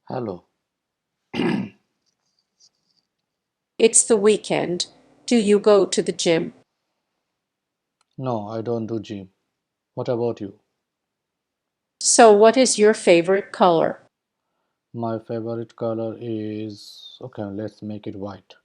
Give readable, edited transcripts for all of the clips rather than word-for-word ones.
Hello. It's the weekend. Do you go to the gym? No, I don't do gym. What about you? So, what is your favorite color? My favorite color is okay, let's make it white.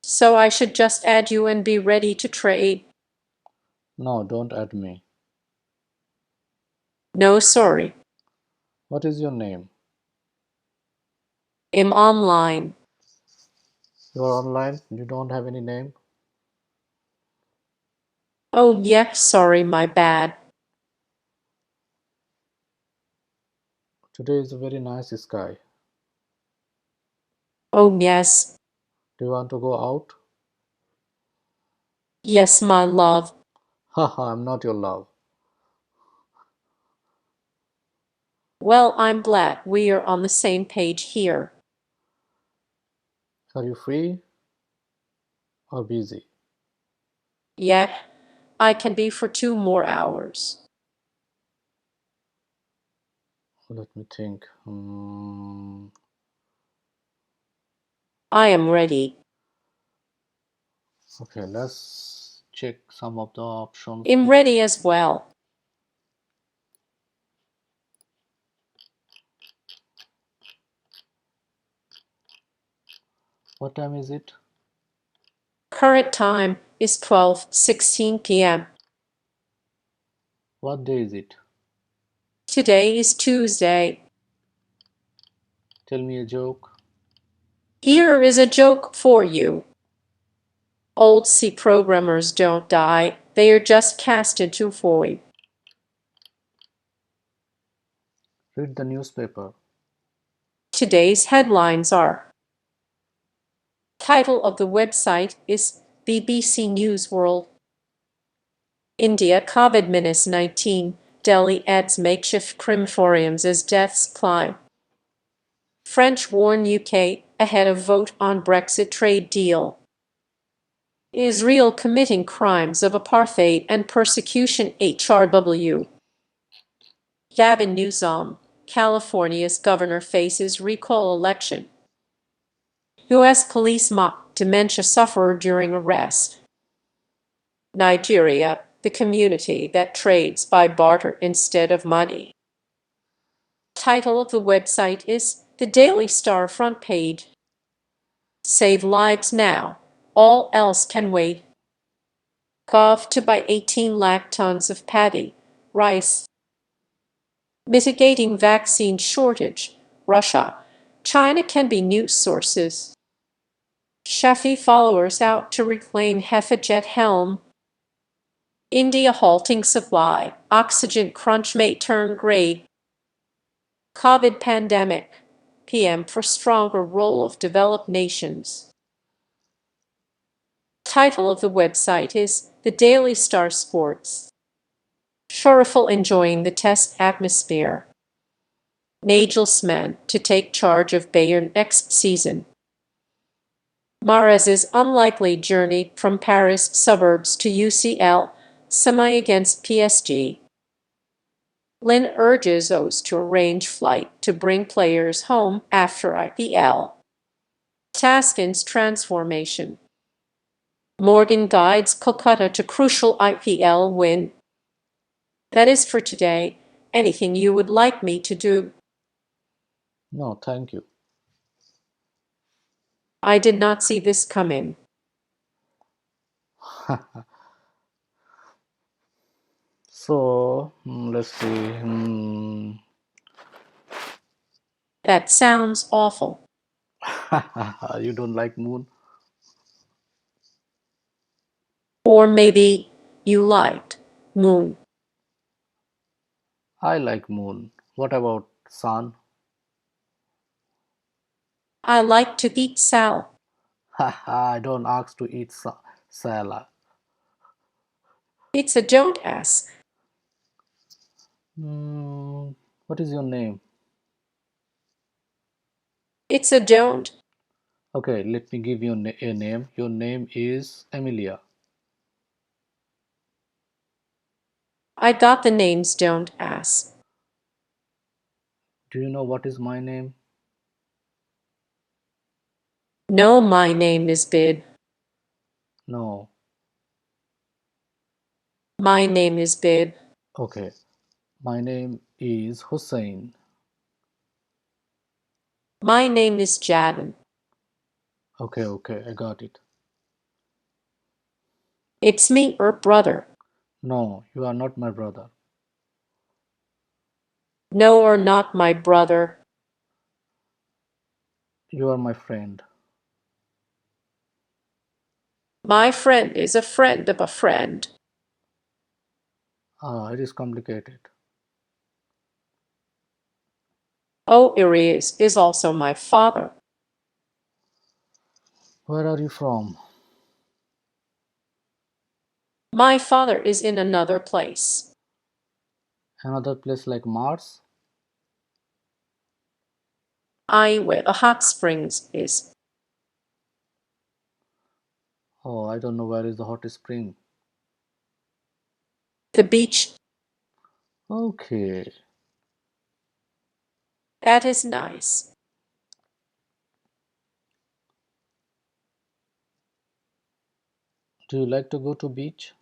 So, I should just add you and be ready to trade. No, don't add me. No, sorry. What is your name? I'm online. You're online? You don't have any name? Oh, yeah, sorry, my bad. Today is a very nice sky. Oh, yes. Do you want to go out? Yes, my love. Haha, I'm not your love. Well, I'm glad we are on the same page here. Are you free or busy? Yeah, I can be for 2 more hours. Let me think. I am ready. Okay, let's check some of the options. I'm ready as well. What time is it? Current time is 12:16 p.m. What day is it? Today is Tuesday. Tell me a joke. Here is a joke for you. Old C programmers don't die, they are just cast into void. Read the newspaper. Today's headlines are: title of the website is BBC News World. India COVID-19, Delhi adds makeshift crematoriums as deaths climb. French warn UK ahead of vote on Brexit trade deal. Israel committing crimes of apartheid and persecution HRW. Gavin Newsom, California's governor faces recall election. U.S. police mock dementia sufferer during arrest. Nigeria, the community that trades by barter instead of money. Title of the website is The Daily Star front page. Save lives now. All else can wait. Gov to buy 18 lakh tons of paddy, rice. Mitigating vaccine shortage. Russia. China can be news sources. Shafi followers out to reclaim Hefejet helm. India halting supply. Oxygen crunch may turn gray. COVID pandemic. PM for stronger role of developed nations. Title of the website is The Daily Star Sports. Shoreful enjoying the test atmosphere. Nagelsmann to take charge of Bayern next season. Mahrez's unlikely journey from Paris suburbs to UCL, semi against PSG. Lin urges O's to arrange flight to bring players home after IPL. Taskin's transformation. Morgan guides Kolkata to crucial IPL win. That is for today. Anything you would like me to do? No, thank you. I did not see this coming. So, let's see. That sounds awful. You don't like moon? Or maybe you liked moon. I like moon. What about sun? I like to eat sal. I don't ask to eat salad. It's a don't ask. What is your name? It's a don't. Okay, let me give you a name. Your name is Emilia. I got the names don't ask. Do you know what is my name? No, my name is Bid. No. My name is Bid. Okay. My name is Hussein. My name is Jadon. Okay, okay, I got it. It's me, her brother. No, you are not my brother. No, or not my brother. You are my friend. My friend is a friend of a friend. Ah, it is complicated. Oh, Arias is also my father. Where are you from? My father is in another place. Another place like Mars? I where the hot springs is. Oh, I don't know where is the hot spring. The beach, Okay. that is nice. Do you like to go to beach?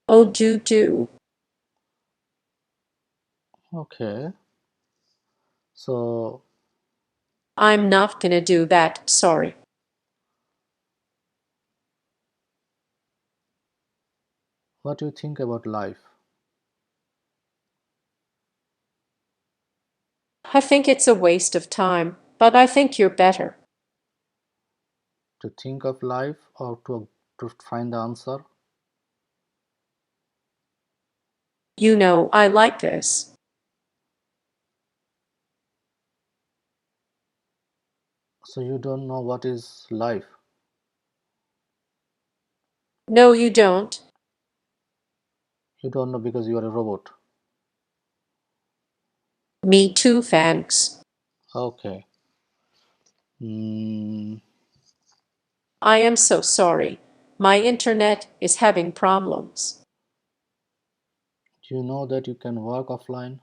Oh, do. Okay. So, I'm not gonna do that, sorry. what do you think about life? I think it's a waste of time, but I think you're better. To think of life or to find the answer? You know, I like this. So you don't know what is life. No, you don't. You don't know because you are a robot. Me too, thanks. Okay. Mm, I am so sorry. My internet is having problems. do you know that you can work offline?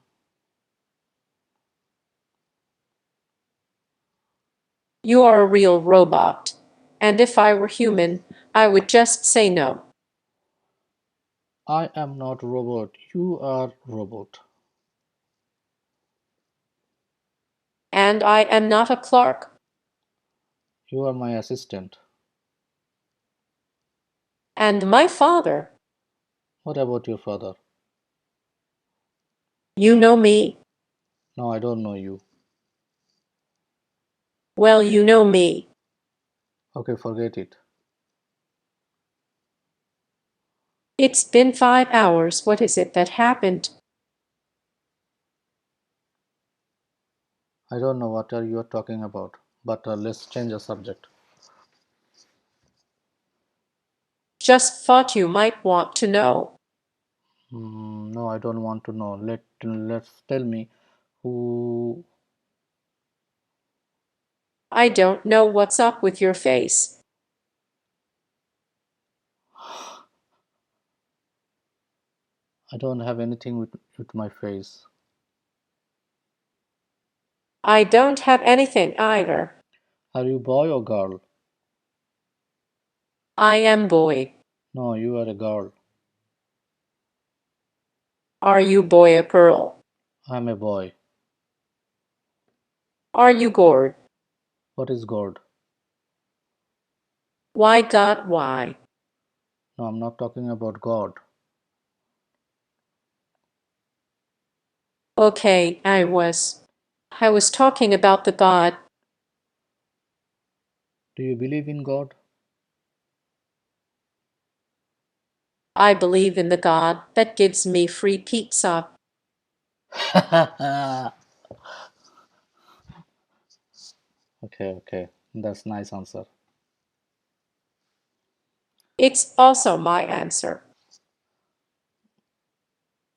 You are a real robot. And if I were human, I would just say no. I am not robot. You are robot. And I am not a clerk. You are my assistant. And my father, What about your father? you know me. No, I don't know you. Well, you know me. Okay, forget it. It's been 5 hours. What is it that happened? I don't know what are you talking about, but let's change the subject. Just thought you might want to know. No, I don't want to know. Let's tell me who. I don't know what's up with your face. I don't have anything with my face. I don't have anything either. Are you boy or girl? I am boy. No, you are a girl. Are you boy or girl? I'm a boy. Are you gourd? What is God? Why God, why? No, I'm not talking about God. Okay, I was talking about the God. Do you believe in God? I believe in the God that gives me free pizza. Okay, okay. That's nice answer. It's also my answer.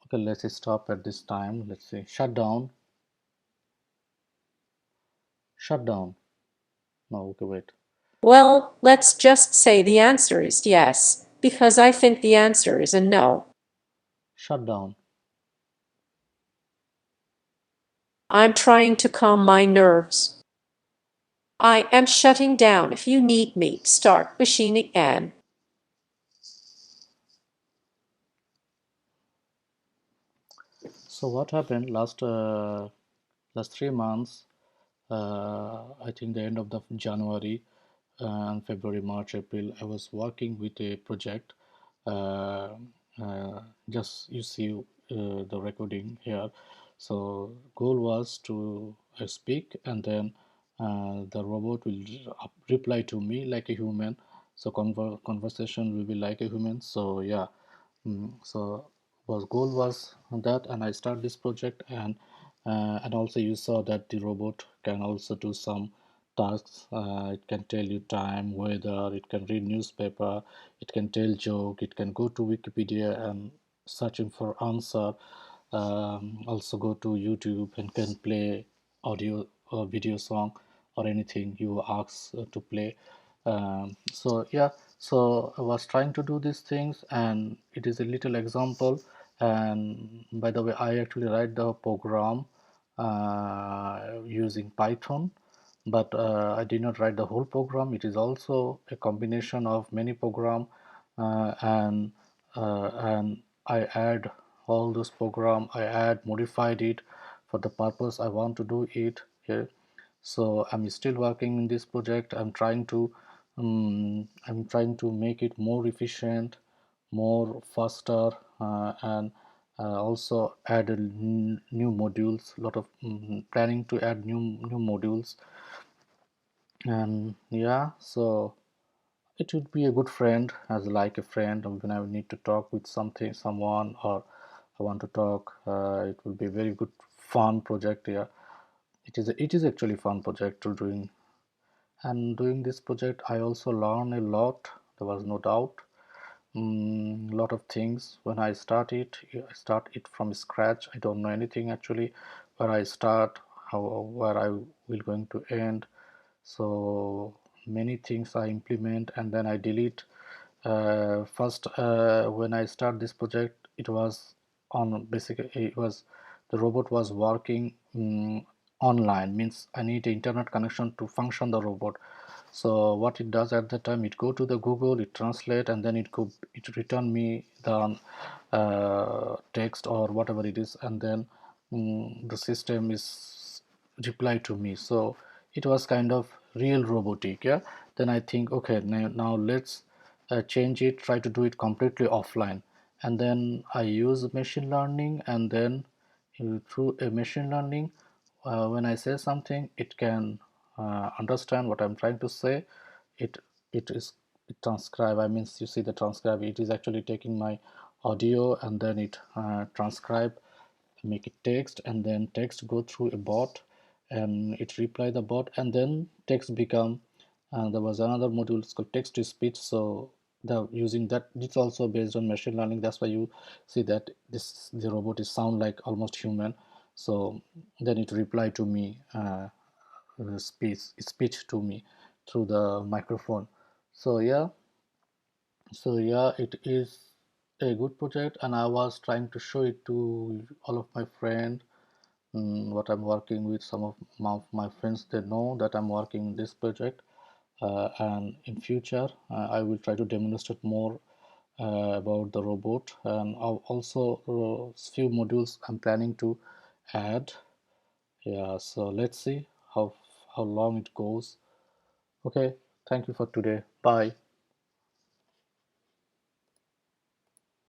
Okay, let's stop at this time. Let's see. Shut down. Shut down. No, okay, wait. Well, let's just say the answer is yes, because I think the answer is a no. Shut down. I'm trying to calm my nerves. I am shutting down. If you need me, start machining again. So what happened last 3 months? I think the end of the January and February, March, April, I was working with a project. Uh, just you see the recording here. So goal was to speak, and then the robot will reply to me like a human. So conversation will be like a human. So yeah, so was goal was that, and I start this project, and also you saw that the robot can also do some tasks. It can tell you time, weather, it can read newspaper, it can tell joke, it can go to Wikipedia and searching for answer. Also go to YouTube and can play audio or video song or anything you ask to play. So yeah, so I was trying to do these things, and it is a little example. And by the way, I actually write the program using Python, but I did not write the whole program. It is also a combination of many program, and I add all those program. I add modified it for the purpose I want to do it here. So I'm still working in this project. I'm trying to make it more efficient, more faster, and also add new modules. A lot of planning to add new modules. And yeah, so it would be a good friend, as like a friend when I need to talk with someone, or I want to talk. It will be a very good fun project. Yeah, it is actually fun project to doing. And doing this project, I also learn a lot. There was no doubt. A lot of things. When I start it, I start it from scratch. I don't know anything actually. Where I start, how where I will going to end. So many things I implement and then I delete. First, when I start this project, it was on basically it was the robot was working online, means I need internet connection to function the robot. So what it does at the time, it go to the Google, it translate, and then it return me the text or whatever it is, and then the system is reply to me. So it was kind of real robotic. Yeah, then I think, okay, now let's change it, try to do it completely offline. And then I use machine learning, and then through a machine learning, when I say something, it can understand what I'm trying to say. It it is it transcribe, I mean, you see the transcribe, it is actually taking my audio, and then it transcribe, make it text, and then text go through a bot, and it reply the bot, and then text become, there was another module, it's called text to speech. So the using that, it's also based on machine learning. That's why you see that the robot is sound like almost human. So then it reply to me, speech to me through the microphone. So yeah, it is a good project, and I was trying to show it to all of my friends. What I'm working with, some of my friends, they know that I'm working in this project, and in future I will try to demonstrate more about the robot, and also few modules I'm planning to add. Yeah, so let's see how long it goes. Okay, thank you for today. Bye.